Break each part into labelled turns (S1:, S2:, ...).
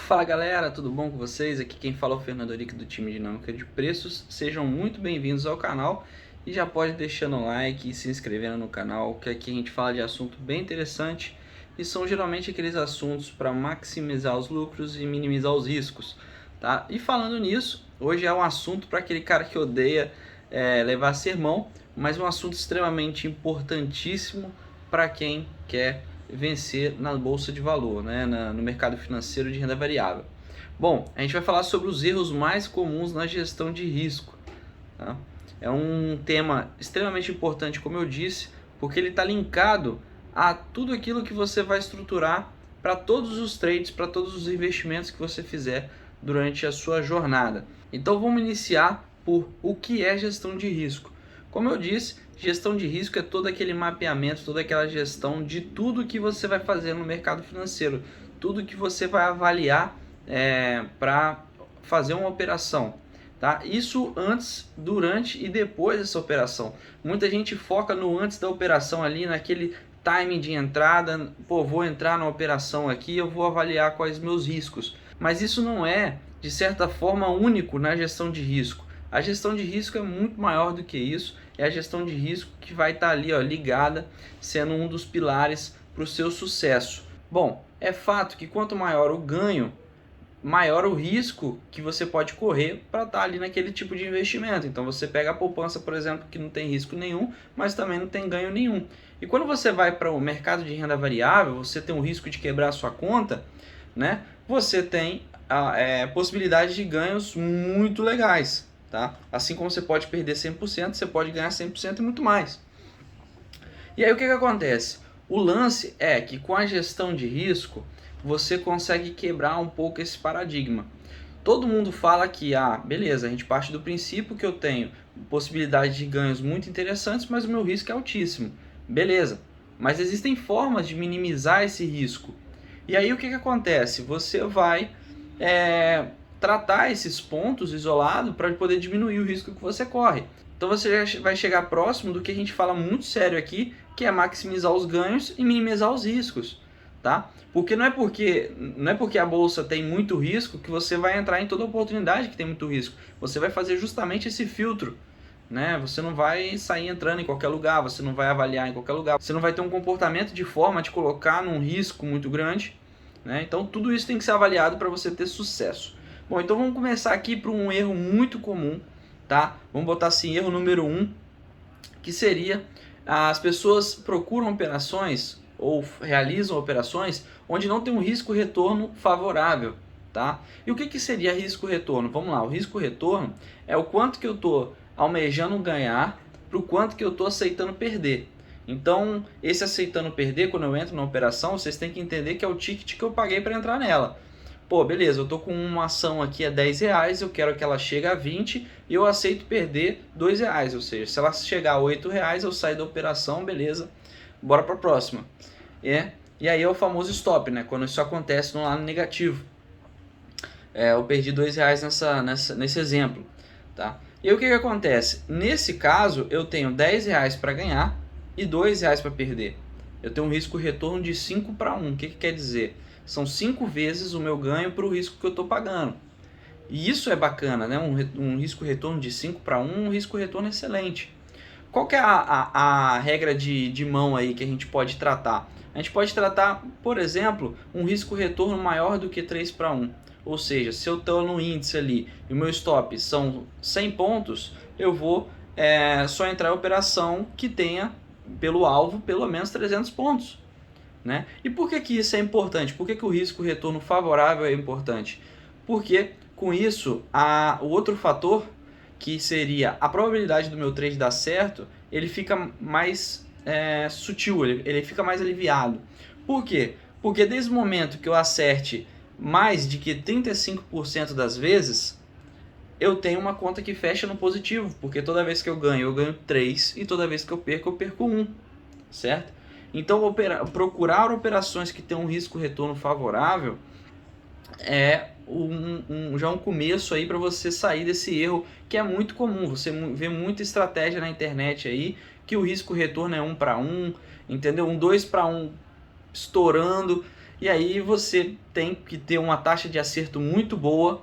S1: Fala galera, tudo bom com vocês? Aqui quem fala é o Fernando Henrique do time Dinâmica de Preços. Sejam muito bem-vindos ao canal e já pode deixando o like e se inscrevendo no canal, que aqui a gente fala de assunto bem interessante e são geralmente aqueles assuntos para maximizar os lucros e minimizar os riscos, tá? E falando nisso, hoje é um assunto para aquele cara que odeia levar sermão, mas um assunto extremamente importantíssimo para quem quer vencer na bolsa de valor, né, no mercado financeiro de renda variável. Bom, a gente vai falar sobre os erros mais comuns na gestão de risco. Tá? É um tema extremamente importante, como eu disse, porque ele está linkado a tudo aquilo que você vai estruturar para todos os trades, para todos os investimentos que você fizer durante a sua jornada. Então vamos iniciar por o que é gestão de risco. Como eu disse, gestão de risco é todo aquele mapeamento, toda aquela gestão de tudo que você vai fazer no mercado financeiro, tudo que você vai avaliar para fazer uma operação. Tá? Isso antes, durante e depois dessa operação. Muita gente foca no antes da operação ali, naquele timing de entrada. Pô, vou entrar na operação aqui, eu vou avaliar quais meus riscos. Mas isso não é, de certa forma, único na gestão de risco. A gestão de risco é muito maior do que isso. É a gestão de risco que vai estar ali, ó, ligada, sendo um dos pilares para o seu sucesso. Bom, é fato que quanto maior o ganho, maior o risco que você pode correr para estar ali naquele tipo de investimento. Então você pega a poupança, por exemplo, que não tem risco nenhum, mas também não tem ganho nenhum. E quando você vai para o mercado de renda variável, você tem o risco de quebrar a sua conta, né? Você tem a possibilidade de ganhos muito legais. Tá? Assim como você pode perder 100%, você pode ganhar 100% e muito mais. E aí o que acontece? O lance é que com a gestão de risco, você consegue quebrar um pouco esse paradigma. Todo mundo fala que, beleza, a gente parte do princípio que eu tenho possibilidade de ganhos muito interessantes, mas o meu risco é altíssimo. Beleza, mas existem formas de minimizar esse risco. E aí o que acontece? Você vai tratar esses pontos isolados para poder diminuir o risco que você corre. Então você já vai chegar próximo do que a gente fala muito sério aqui, que é maximizar os ganhos e minimizar os riscos, tá? Porque não é porque a bolsa tem muito risco que você vai entrar em toda oportunidade que tem muito risco. Você vai fazer justamente esse filtro, né? Você não vai sair entrando em qualquer lugar, você não vai avaliar em qualquer lugar, você não vai ter um comportamento de forma a te colocar num risco muito grande, né? Então tudo isso tem que ser avaliado para você ter sucesso. Bom, então vamos começar aqui por um erro muito comum, tá? Vamos botar assim, erro número 1, que seria as pessoas procuram operações ou realizam operações onde não tem um risco-retorno favorável, tá? E o que seria risco-retorno? Vamos lá, o risco-retorno é o quanto que eu estou almejando ganhar para o quanto que eu estou aceitando perder. Então, esse aceitando perder, quando eu entro na operação, vocês têm que entender que é o ticket que eu paguei para entrar nela. Pô, beleza, eu tô com uma ação aqui a R$10, eu quero que ela chegue a 20 e eu aceito perder R$2, ou seja, se ela chegar a R$8, eu saio da operação, beleza, bora para a próxima. E aí é o famoso stop, né, quando isso acontece no lado negativo. Eu perdi R$2 nesse exemplo, tá? E aí o que acontece? Nesse caso, eu tenho R$10 para ganhar e R$2 para perder. Eu tenho um risco-retorno de 5 para 1, o que quer dizer? São 5 vezes o meu ganho para o risco que eu estou pagando. E isso é bacana, né? Um risco-retorno de 5 para 1, um risco-retorno excelente. Qual que é a regra de mão aí que a gente pode tratar? A gente pode tratar, por exemplo, um risco-retorno maior do que 3 para 1. Ou seja, se eu estou no índice ali e o meu stop são 100 pontos, eu vou só entrar em operação que tenha pelo alvo pelo menos 300 pontos. Né? E por que isso é importante? Por que o risco-retorno favorável é importante? Porque com isso, o outro fator, que seria a probabilidade do meu trade dar certo, ele fica mais sutil, ele fica mais aliviado. Por quê? Porque desde o momento que eu acerte mais de que 35% das vezes, eu tenho uma conta que fecha no positivo, porque toda vez que eu ganho 3 e toda vez que eu perco 1, certo? Então, procurar operações que tenham um risco-retorno favorável é já um começo aí para você sair desse erro que é muito comum. Você vê muita estratégia na internet aí que o risco-retorno é 1 para 1, entendeu? Um 2 para 1 estourando. E aí você tem que ter uma taxa de acerto muito boa,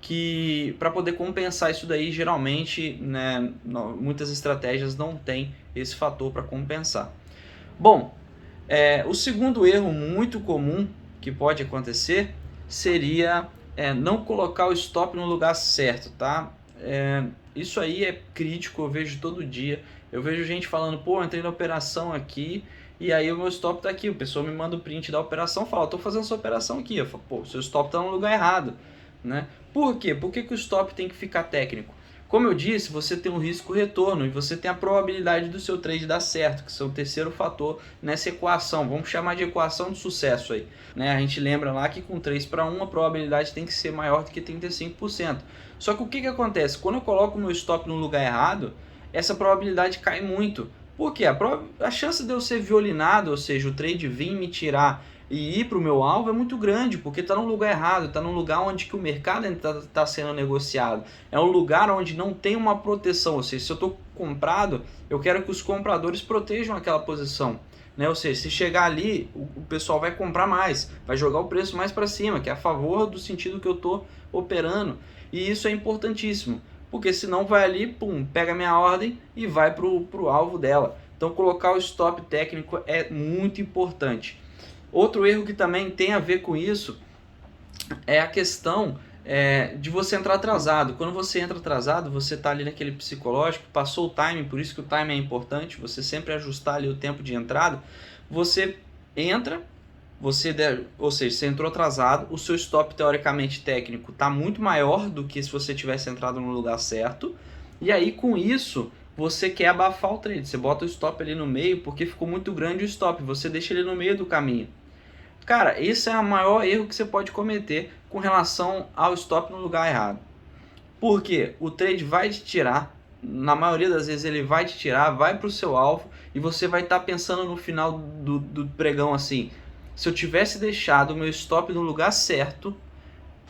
S1: que para poder compensar isso daí, geralmente, né, muitas estratégias não tem esse fator para compensar. Bom, o segundo erro muito comum que pode acontecer seria não colocar o stop no lugar certo, tá? Isso aí é crítico, eu vejo todo dia. Eu vejo gente falando, pô, entrei na operação aqui e aí o meu stop tá aqui. O pessoal me manda o print da operação e fala, tô fazendo essa operação aqui. Eu falo, pô, seu stop tá no lugar errado, né? Por quê? Por que que o stop tem que ficar técnico? Como eu disse, você tem um risco retorno e você tem a probabilidade do seu trade dar certo, que é o terceiro fator nessa equação. Vamos chamar de equação de sucesso aí, né? A gente lembra lá que com 3/1 a probabilidade tem que ser maior do que 35%. Só que o que acontece? Quando eu coloco o meu stop no lugar errado, essa probabilidade cai muito. Por quê? A chance de eu ser violinado, ou seja, o trade vir me tirar e ir para o meu alvo é muito grande, porque está no lugar errado, está num lugar onde que o mercado está sendo negociado. É um lugar onde não tem uma proteção, ou seja, se eu estou comprado, eu quero que os compradores protejam aquela posição. Né? Ou seja, se chegar ali, o pessoal vai comprar mais, vai jogar o preço mais para cima, que é a favor do sentido que eu estou operando. E isso é importantíssimo, porque senão vai ali, pum, pega minha ordem e vai para o alvo dela. Então colocar o stop técnico é muito importante. Outro erro que também tem a ver com isso é a questão de você entrar atrasado. Quando você entra atrasado, você está ali naquele psicológico, passou o timing, por isso que o timing é importante, você sempre ajustar ali o tempo de entrada. Você entra, ou seja, você entrou atrasado, o seu stop teoricamente técnico está muito maior do que se você tivesse entrado no lugar certo, e aí com isso você quer abafar o trade, você bota o stop ali no meio porque ficou muito grande o stop, você deixa ele no meio do caminho. Cara, esse é o maior erro que você pode cometer com relação ao stop no lugar errado. Porque o trade vai te tirar, na maioria das vezes ele vai te tirar, vai para o seu alvo e você vai estar pensando no final do pregão assim, se eu tivesse deixado o meu stop no lugar certo,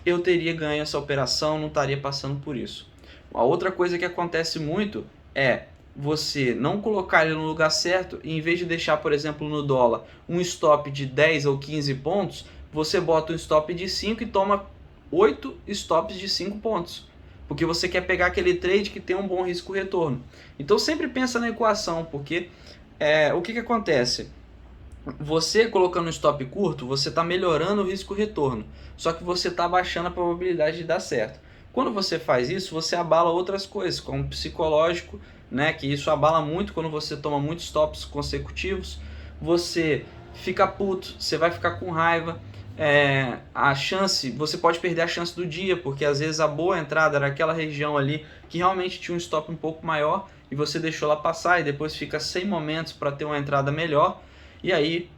S1: eu teria ganho essa operação, não estaria passando por isso. A outra coisa que acontece muito é você não colocar ele no lugar certo e em vez de deixar, por exemplo, no dólar, um stop de 10 ou 15 pontos, você bota um stop de 5 e toma 8 stops de 5 pontos. Porque você quer pegar aquele trade que tem um bom risco-retorno. Então sempre pensa na equação, porque o que acontece? Você colocando um stop curto, você está melhorando o risco-retorno, só que você está baixando a probabilidade de dar certo. Quando você faz isso, você abala outras coisas, como o psicológico, né, que isso abala muito quando você toma muitos stops consecutivos, você fica puto, você vai ficar com raiva, você pode perder a chance do dia, porque às vezes a boa entrada era aquela região ali que realmente tinha um stop um pouco maior e você deixou ela passar e depois fica sem momentos para ter uma entrada melhor e aí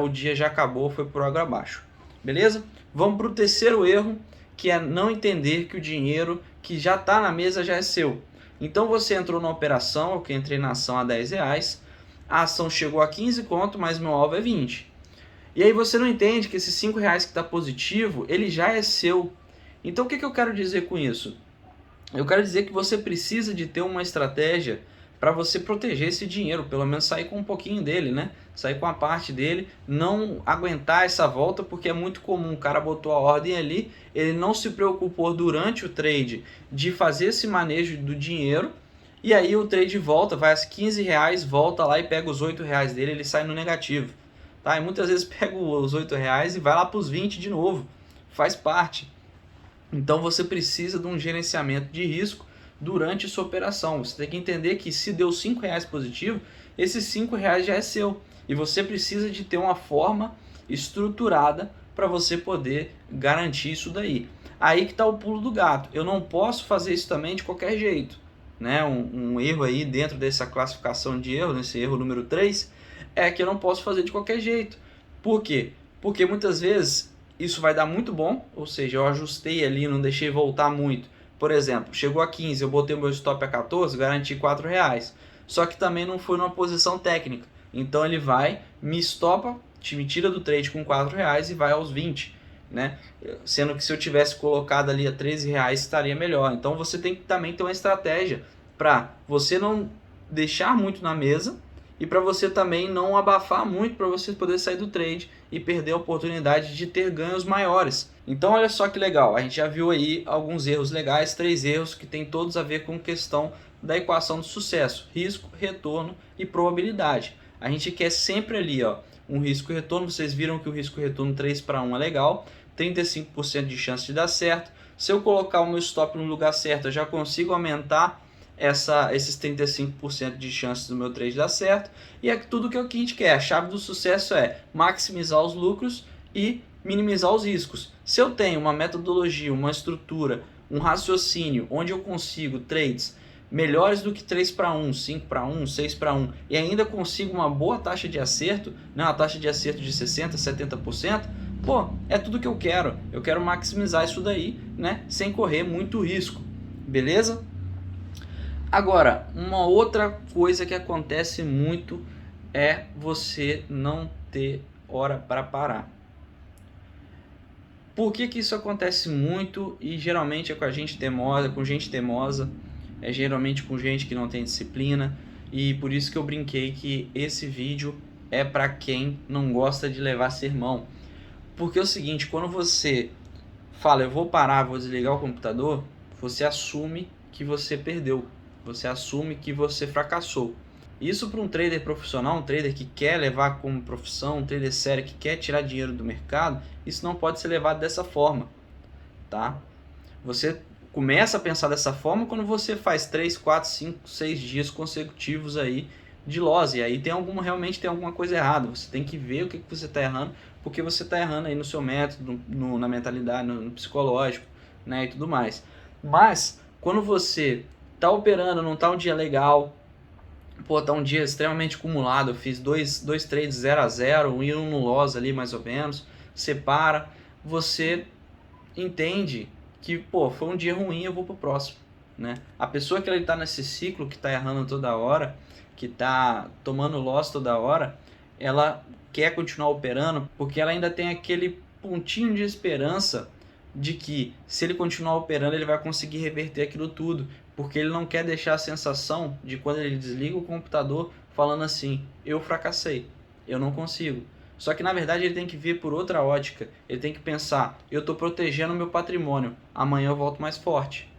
S1: o dia já acabou, foi por água abaixo. Beleza? Vamos para o terceiro erro, que é não entender que o dinheiro que já está na mesa já é seu. Então você entrou na operação, eu que entrei na ação a R$10, a ação chegou a 15 conto, mas meu alvo é 20. E aí você não entende que esses R$5 que está positivo, ele já é seu. Então o que eu quero dizer com isso? Eu quero dizer que você precisa de ter uma estratégia para você proteger esse dinheiro, pelo menos sair com um pouquinho dele, né? Sair com a parte dele, não aguentar essa volta, porque é muito comum, o cara botou a ordem ali, ele não se preocupou durante o trade de fazer esse manejo do dinheiro, e aí o trade volta, vai a R$15, volta lá e pega os R$8 dele, ele sai no negativo. Tá? E muitas vezes pega os R$8 e vai lá para os 20 de novo, faz parte. Então você precisa de um gerenciamento de risco durante sua operação. Você tem que entender que se deu R$5 positivo, esses R$5 já é seu. E você precisa de ter uma forma estruturada para você poder garantir isso daí. Aí que está o pulo do gato. Eu não posso fazer isso também de qualquer jeito. Né? Um erro aí dentro dessa classificação de erro, nesse erro número 3, é que eu não posso fazer de qualquer jeito. Por quê? Porque muitas vezes isso vai dar muito bom, ou seja, eu ajustei ali, não deixei voltar muito. Por exemplo, chegou a 15, eu botei o meu stop a 14, garanti R$4. Só que também não foi numa posição técnica. Então ele vai, me estopa, me tira do trade com R$4 e vai aos 20. Né? Sendo que se eu tivesse colocado ali a R$13 estaria melhor. Então você tem que também ter uma estratégia para você não deixar muito na mesa e para você também não abafar muito para você poder sair do trade e perder a oportunidade de ter ganhos maiores. Então olha só que legal, a gente já viu aí alguns erros legais, 3 erros que tem todos a ver com questão da equação do sucesso: risco, retorno e probabilidade. A gente quer sempre ali, ó, um risco e retorno. Vocês viram que o risco e retorno 3:1 é legal, 35% de chance de dar certo. Se eu colocar o meu stop no lugar certo, eu já consigo aumentar esses 35% de chances do meu trade dar certo. E é tudo que a gente quer. A chave do sucesso é maximizar os lucros e minimizar os riscos. Se eu tenho uma metodologia, uma estrutura, um raciocínio onde eu consigo trades melhores do que 3:1, 5:1, 6:1 e ainda consigo uma boa taxa de acerto, né, uma taxa de acerto de 60%, 70%, pô, é tudo que eu quero. Eu quero maximizar isso daí, né, sem correr muito risco, beleza? Agora, uma outra coisa que acontece muito é você não ter hora para parar. Por que isso acontece muito e geralmente é com gente teimosa, é geralmente com gente que não tem disciplina, e por isso que eu brinquei que esse vídeo é para quem não gosta de levar sermão. Porque é o seguinte, quando você fala eu vou parar, vou desligar o computador, você assume que você perdeu, você assume que você fracassou. Isso para um trader profissional, um trader que quer levar como profissão, um trader sério que quer tirar dinheiro do mercado, isso não pode ser levado dessa forma, tá? Você começa a pensar dessa forma quando você faz 3, 4, 5, 6 dias consecutivos aí de loss, e aí realmente tem alguma coisa errada. Você tem que ver o que você está errando, porque você está errando aí no seu método, na mentalidade, no psicológico, né, e tudo mais. Mas quando você está operando, não está um dia legal, pô, tá um dia extremamente acumulado, eu fiz dois trades 0-0, um no loss ali mais ou menos, você para, você entende que, pô, foi um dia ruim, eu vou pro próximo, né? A pessoa que ela tá nesse ciclo, que tá errando toda hora, que tá tomando loss toda hora, ela quer continuar operando porque ela ainda tem aquele pontinho de esperança de que se ele continuar operando ele vai conseguir reverter aquilo tudo, porque ele não quer deixar a sensação de quando ele desliga o computador falando assim, eu fracassei, eu não consigo. Só que na verdade ele tem que vir por outra ótica, ele tem que pensar, eu estou protegendo o meu patrimônio, amanhã eu volto mais forte,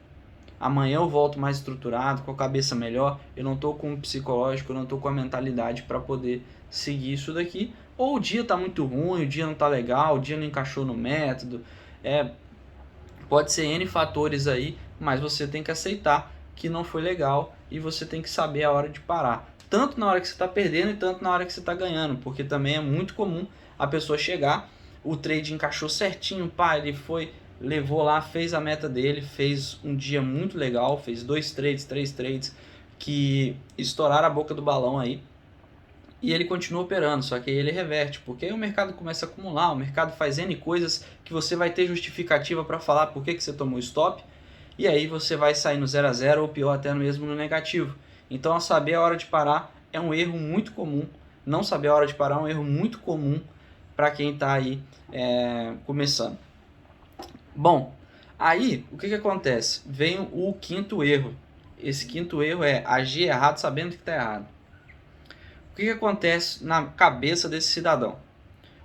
S1: amanhã eu volto mais estruturado, com a cabeça melhor, eu não estou com o psicológico, eu não estou com a mentalidade para poder seguir isso daqui, ou o dia está muito ruim, o dia não está legal, o dia não encaixou no método, pode ser N fatores aí, mas você tem que aceitar que não foi legal e você tem que saber a hora de parar. Tanto na hora que você está perdendo e tanto na hora que você está ganhando, porque também é muito comum a pessoa chegar, o trade encaixou certinho, pá, ele foi, levou lá, fez a meta dele, fez um dia muito legal, fez 2 trades, 3 trades que estouraram a boca do balão aí, e ele continua operando, só que aí ele reverte, porque aí o mercado começa a acumular, o mercado faz N coisas que você vai ter justificativa para falar por que você tomou stop, e aí você vai sair no 0-0 ou pior até mesmo no negativo. Então saber a hora de parar é um erro muito comum, não saber a hora de parar é um erro muito comum para quem está aí começando. Bom, aí o que acontece? Vem o quinto erro. Esse quinto erro é agir errado sabendo que está errado. O que acontece na cabeça desse cidadão?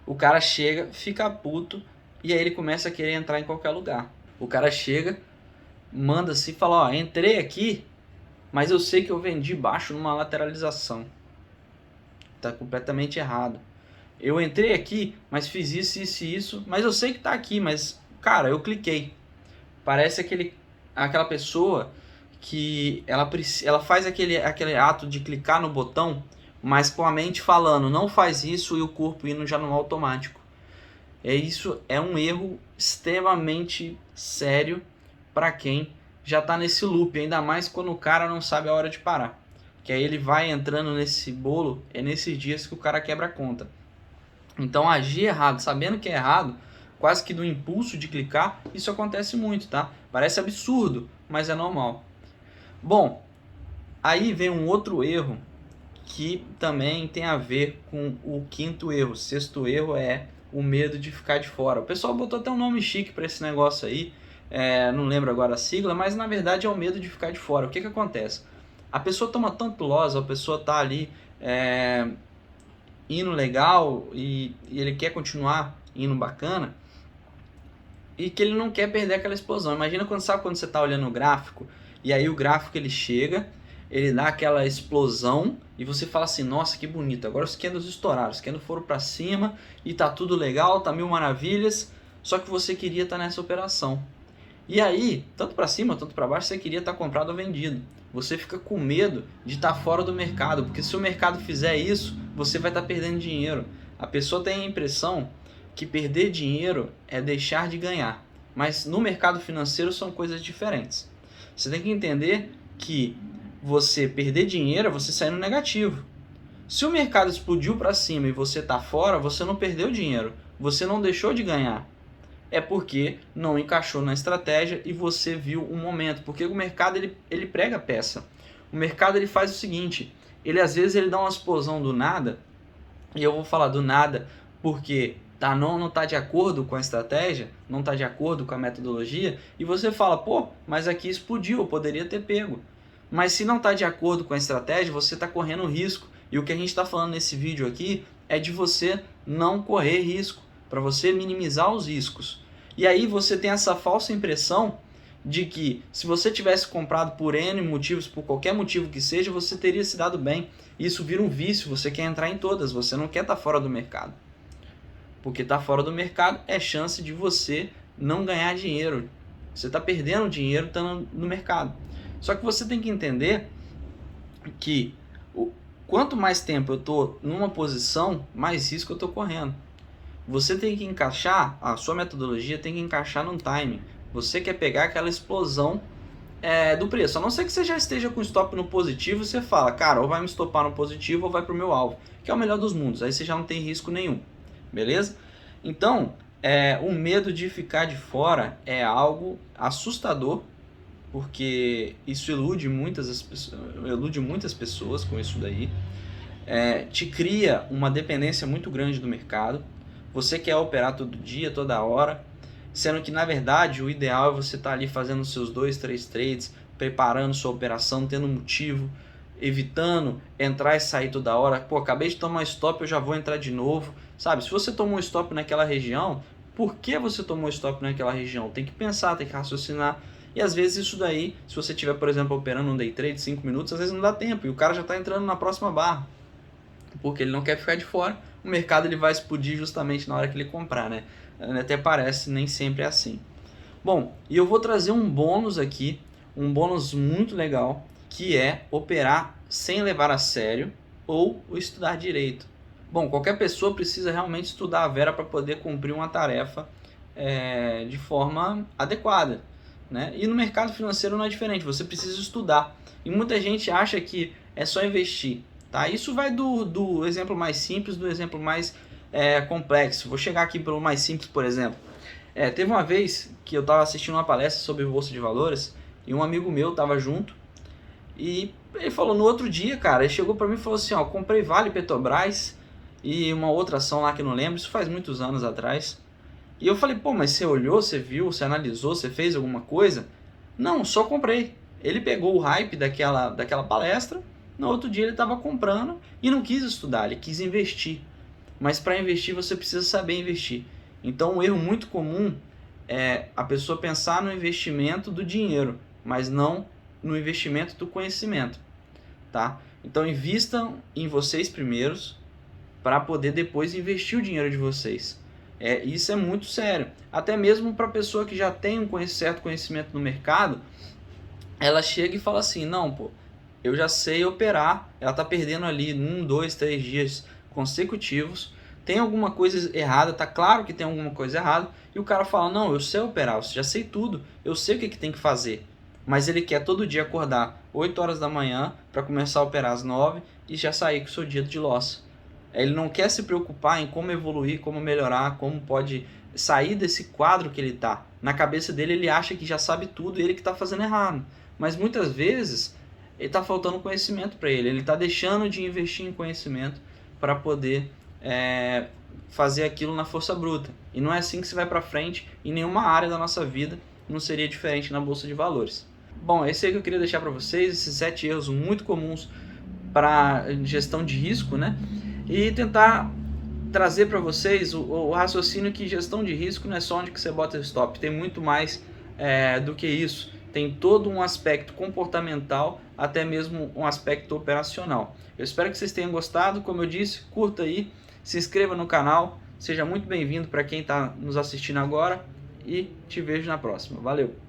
S1: O cara chega, fica puto e aí ele começa a querer entrar em qualquer lugar. O cara chega, manda assim, fala, ó, entrei aqui, mas eu sei que eu vendi baixo numa lateralização. Tá completamente errado. Eu entrei aqui, mas fiz isso, isso e isso, mas eu sei que tá aqui, mas, cara, eu cliquei. Parece aquela pessoa que ela faz aquele ato de clicar no botão, mas com a mente falando, não faz isso, e o corpo indo já no automático. Isso é um erro extremamente sério para quem já está nesse loop, ainda mais quando o cara não sabe a hora de parar. Que aí ele vai entrando nesse bolo, é nesses dias que o cara quebra a conta. Então agir errado, sabendo que é errado, quase que do impulso de clicar, isso acontece muito, tá? Parece absurdo, mas é normal. Bom, aí vem um outro erro que também tem a ver com o quinto erro. O sexto erro é o medo de ficar de fora. O pessoal botou até um nome chique para esse negócio aí, não lembro agora a sigla, mas na verdade é o medo de ficar de fora. O que acontece? A pessoa toma tanto loss, a pessoa tá ali indo legal e ele quer continuar indo bacana, e que ele não quer perder aquela explosão. Imagina quando você está olhando o gráfico, e aí o gráfico ele chega, ele dá aquela explosão, e você fala assim, nossa, que bonito, agora os candles estouraram, os candles foram para cima, e tá tudo legal, tá mil maravilhas, só que você queria estar nessa operação. E aí, tanto para cima, tanto para baixo, você queria estar comprado ou vendido. Você fica com medo de estar fora do mercado, porque se o mercado fizer isso, você vai estar perdendo dinheiro. A pessoa tem a impressão que perder dinheiro é deixar de ganhar, mas no mercado financeiro são coisas diferentes. Você tem que entender que você perder dinheiro é você sair no negativo. Se o mercado explodiu para cima e você está fora, você não perdeu dinheiro, você não deixou de ganhar. É porque não encaixou na estratégia e você viu um momento. Porque o mercado ele prega peça. O mercado ele faz o seguinte, ele às vezes ele dá uma explosão do nada, e eu vou falar do nada porque não está de acordo com a estratégia, não está de acordo com a metodologia, e você fala, pô, mas aqui explodiu, eu poderia ter pego. Mas se não está de acordo com a estratégia, você está correndo risco. E o que a gente está falando nesse vídeo aqui é de você não correr risco, para você minimizar os riscos. E aí você tem essa falsa impressão de que se você tivesse comprado por N motivos, por qualquer motivo que seja, você teria se dado bem. Isso vira um vício, você quer entrar em todas, você não quer estar fora do mercado. Porque estar fora do mercado é chance de você não ganhar dinheiro. Você está perdendo dinheiro estando no mercado. Só que você tem que entender que quanto mais tempo eu estou numa posição, mais risco eu estou correndo. Você tem que encaixar, a sua metodologia tem que encaixar num timing. Você quer pegar aquela explosão do preço. A não ser que você já esteja com stop no positivo, você fala, cara, ou vai me estopar no positivo ou vai para o meu alvo, que é o melhor dos mundos. Aí você já não tem risco nenhum, beleza? Então, o medo de ficar de fora é algo assustador, porque isso ilude muitas pessoas com isso daí. Te cria uma dependência muito grande do mercado. Você quer operar todo dia, toda hora, sendo que na verdade o ideal é você estar ali fazendo seus 2, 3 trades, preparando sua operação, tendo motivo, evitando entrar e sair toda hora. Pô, acabei de tomar stop, eu já vou entrar de novo, sabe? Se você tomou stop naquela região, por que você tomou stop naquela região? Tem que pensar, tem que raciocinar. E às vezes isso daí, se você estiver, por exemplo, operando um day trade 5 minutos, às vezes não dá tempo e o cara já está entrando na próxima barra, porque ele não quer ficar de fora. O mercado ele vai explodir justamente na hora que ele comprar, né? Até parece, nem sempre é assim. Bom, e eu vou trazer um bônus aqui, um bônus muito legal, que é operar sem levar a sério ou estudar direito. Bom, qualquer pessoa precisa realmente estudar a Vera para poder cumprir uma tarefa de forma adequada, né? E no mercado financeiro não é diferente, você precisa estudar. E muita gente acha que é só investir. Tá? Isso vai do exemplo mais simples do exemplo mais complexo. Vou chegar aqui pelo mais simples, por exemplo. Teve uma vez que eu estava assistindo uma palestra sobre bolsa de valores e um amigo meu estava junto e ele falou no outro dia, cara, ele chegou para mim e falou assim, ó, comprei Vale, Petrobras e uma outra ação lá que eu não lembro, isso faz muitos anos atrás. E eu falei, pô, mas você olhou, você viu, você analisou, você fez alguma coisa? Não, só comprei. Ele pegou o hype daquela palestra. No outro dia ele estava comprando e não quis estudar, ele quis investir. Mas para investir você precisa saber investir. Então um erro muito comum é a pessoa pensar no investimento do dinheiro, mas não no investimento do conhecimento. Tá? Então invistam em vocês primeiros para poder depois investir o dinheiro de vocês. Isso é muito sério. Até mesmo para a pessoa que já tem um certo conhecimento no mercado, ela chega e fala assim, não, pô, eu já sei operar, ela está perdendo ali 1, 2, 3 dias consecutivos, tem alguma coisa errada, tá claro que tem alguma coisa errada, e o cara fala, não, eu sei operar, eu já sei tudo, eu sei o que tem que fazer, mas ele quer todo dia acordar 8 horas da manhã para começar a operar às 9 e já sair com o seu dia de loss. Ele não quer se preocupar em como evoluir, como melhorar, como pode sair desse quadro que ele está. Na cabeça dele ele acha que já sabe tudo e ele que está fazendo errado, mas muitas vezes ele está faltando conhecimento para ele está deixando de investir em conhecimento para poder fazer aquilo na força bruta. E não é assim que se vai para frente em nenhuma área da nossa vida, não seria diferente na Bolsa de Valores. Bom, esse aí que eu queria deixar para vocês, esses 7 erros muito comuns para gestão de risco, né? E tentar trazer para vocês o raciocínio que gestão de risco não é só onde que você bota o stop, tem muito mais do que isso. Tem todo um aspecto comportamental, até mesmo um aspecto operacional. Eu espero que vocês tenham gostado. Como eu disse, curta aí, se inscreva no canal, seja muito bem-vindo para quem está nos assistindo agora e te vejo na próxima. Valeu!